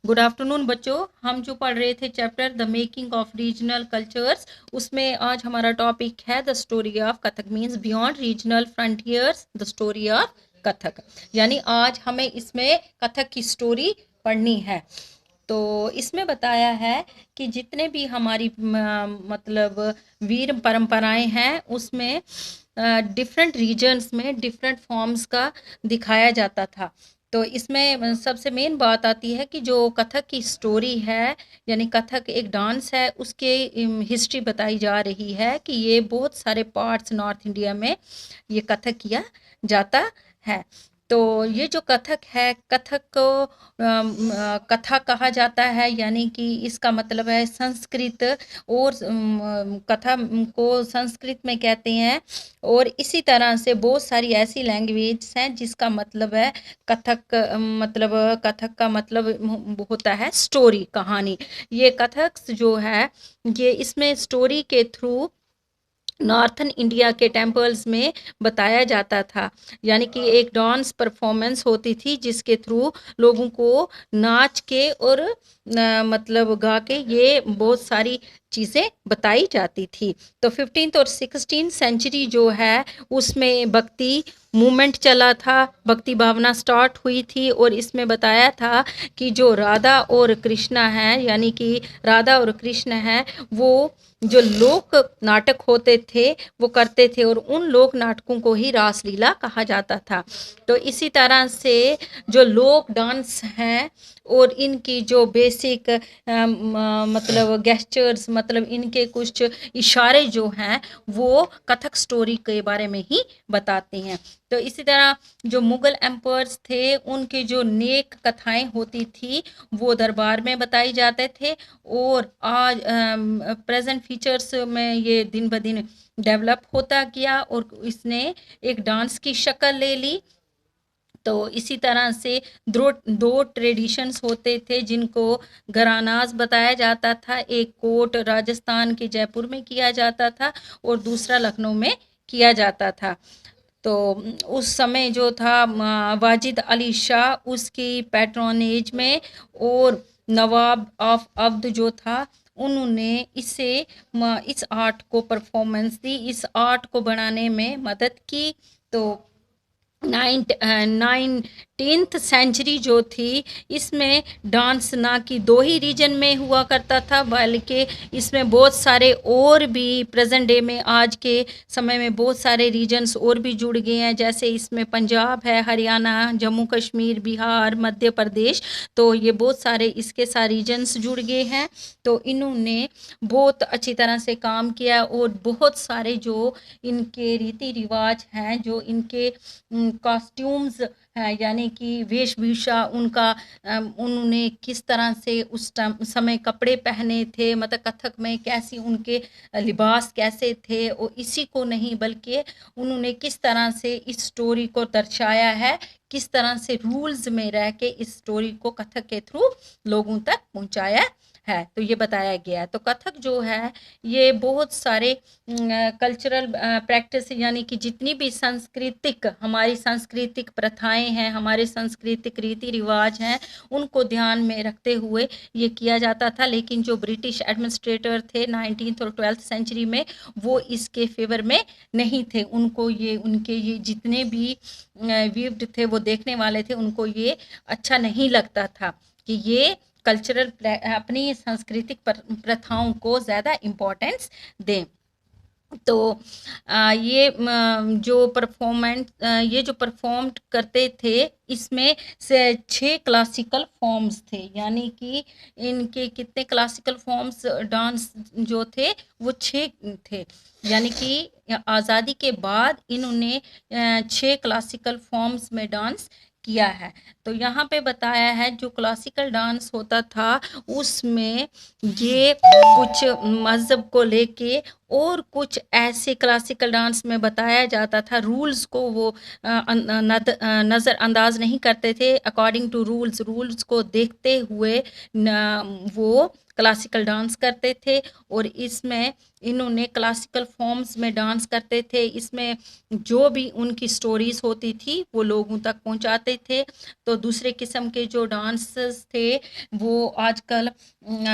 Good afternoon बच्चों। हम जो पढ़ रहे थे chapter the making of regional cultures, उसमें आज हमारा टॉपिक है the story of Kathak, means beyond regional frontiers the story of Kathak. यानी आज हमें इसमें कथक की स्टोरी पढ़नी है। तो इसमें बताया है कि जितने भी हमारी मतलब वीर परंपराएं हैं उसमें डिफरेंट रीजन्स में डिफरेंट फॉर्म्स का दिखाया जाता था। तो इसमें सबसे मेन बात आती है कि जो कथक की स्टोरी है, यानी कथक एक डांस है, उसके हिस्ट्री बताई जा रही है कि ये बहुत सारे पार्ट्स नॉर्थ इंडिया में ये कथक किया जाता है। तो ये जो कथक है, कथक को कथा कहा जाता है, यानी कि इसका मतलब है संस्कृत, और कथा को संस्कृत में कहते हैं। और इसी तरह से बहुत सारी ऐसी लैंग्वेज हैं जिसका मतलब है कथक, मतलब कथक का मतलब होता है स्टोरी, कहानी। ये कथक जो है ये इसमें स्टोरी के थ्रू नॉर्थन इंडिया के टेम्पल्स में बताया जाता था। यानी कि एक डांस परफॉर्मेंस होती थी जिसके थ्रू लोगों को नाच के और मतलब गा के ये बहुत सारी चीज़ें बताई जाती थी। तो 15th और 16th सेंचुरी जो है उसमें भक्ति मूवमेंट चला था, भक्ति भावना स्टार्ट हुई थी, और इसमें बताया था कि जो राधा और कृष्णा हैं, यानी कि राधा और कृष्ण हैं, वो जो लोक नाटक होते थे वो करते थे, और उन लोक नाटकों को ही रासलीला कहा जाता था। तो इसी तरह से जो लोक डांस हैं और इनकी जो बेसिक मतलब गेस्चर्स, मतलब इनके कुछ इशारे जो हैं वो कथक स्टोरी के बारे में ही बताते हैं। तो इसी तरह जो मुगल एम्पर्स थे उनके जो नेक कथाएं होती थी वो दरबार में बताई जाते थे, और आज प्रेजेंट फीचर्स में ये दिन ब दिन डेवलप होता गया और इसने एक डांस की शक्ल ले ली। तो इसी तरह से दो ट्रेडिशंस होते थे जिनको घरानाज बताया जाता था। एक कोट राजस्थान के जयपुर में किया जाता था और दूसरा लखनऊ में किया जाता था। तो उस समय जो था वाजिद अली शाह उसकी पैट्रोनेज में, और नवाब ऑफ अवध जो था उन्होंने इस आर्ट को परफॉर्मेंस दी, इस आर्ट को बनाने में मदद की। तो 19th सेंचुरी जो थी इसमें डांस ना कि दो ही रीजन में हुआ करता था, बल्कि इसमें बहुत सारे और भी प्रेजेंट डे में आज के समय में बहुत सारे रीजन्स और भी जुड़ गए हैं। जैसे इसमें पंजाब है, हरियाणा, जम्मू कश्मीर, बिहार, मध्य प्रदेश, तो ये बहुत सारे इसके सारे रीजन्स जुड़ गए हैं। तो इन्होंने बहुत अच्छी तरह से काम किया, और बहुत सारे जो इनके रीति रिवाज हैं, जो इनके कॉस्ट्यूम्स हैं, यानी कि वेशभूषा उनका, उन्होंने किस तरह से उस समय कपड़े पहने थे, मतलब कथक में कैसी उनके लिबास कैसे थे, और इसी को नहीं बल्कि उन्होंने किस तरह से इस स्टोरी को दर्शाया है, किस तरह से रूल्स में रह के इस स्टोरी को कथक के थ्रू लोगों तक पहुंचाया है, तो ये बताया गया है। तो कथक जो है ये बहुत सारे कल्चरल प्रैक्टिस, यानी कि जितनी भी सांस्कृतिक हमारी सांस्कृतिक प्रथाएं हैं, हमारे सांस्कृतिक रीति रिवाज हैं, उनको ध्यान में रखते हुए ये किया जाता था। लेकिन जो ब्रिटिश एडमिनिस्ट्रेटर थे 19th और 12th सेंचुरी में, वो इसके फेवर में नहीं थे। उनको ये उनके ये जितने भी वीव्ड थे वो देखने वाले थे, उनको ये अच्छा नहीं लगता था कि ये कल्चरल अपनी सांस्कृतिक प्रथाओं को ज़्यादा इम्पोर्टेंस दें। तो ये जो परफॉर्म करते थे इसमें से 6 क्लासिकल फॉर्म्स थे, यानी कि इनके कितने क्लासिकल फॉर्म्स डांस जो थे वो 6 थे। यानी कि आज़ादी के बाद इन्होंने 6 क्लासिकल फॉर्म्स में डांस किया है। तो यहाँ पे बताया है जो क्लासिकल डांस होता था उसमें ये कुछ मज़हब को लेके और कुछ ऐसे क्लासिकल डांस में बताया जाता था, रूल्स को वो नज़रअंदाज नहीं करते थे। अकॉर्डिंग टू रूल्स को देखते हुए वो क्लासिकल डांस करते थे और इसमें इन्होंने क्लासिकल फॉर्म्स में डांस करते थे। इसमें जो भी उनकी स्टोरीज होती थी वो लोगों तक पहुंचाते थे। तो दूसरे किस्म के जो डांसेस थे वो आजकल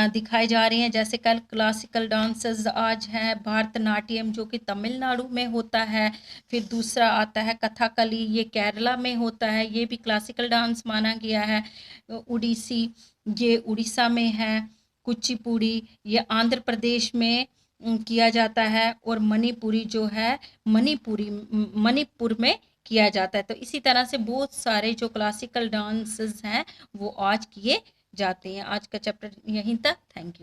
दिखाए जा रहे हैं। जैसे कल क्लासिकल डांसेस आज हैं भरतनाट्यम जो कि तमिलनाडु में होता है। फिर दूसरा आता है कथकली, ये केरला में होता है, ये भी क्लासिकल डांस माना गया है। उड़ीसी, ये उड़ीसा में है। कुचिपुड़ी, ये आंध्र प्रदेश में किया जाता है। और मणिपुरी जो है मणिपुर में किया जाता है। तो इसी तरह से बहुत सारे जो क्लासिकल डांसेस हैं वो आज किए जाते हैं। आज का चैप्टर यहीं तक। Thank you.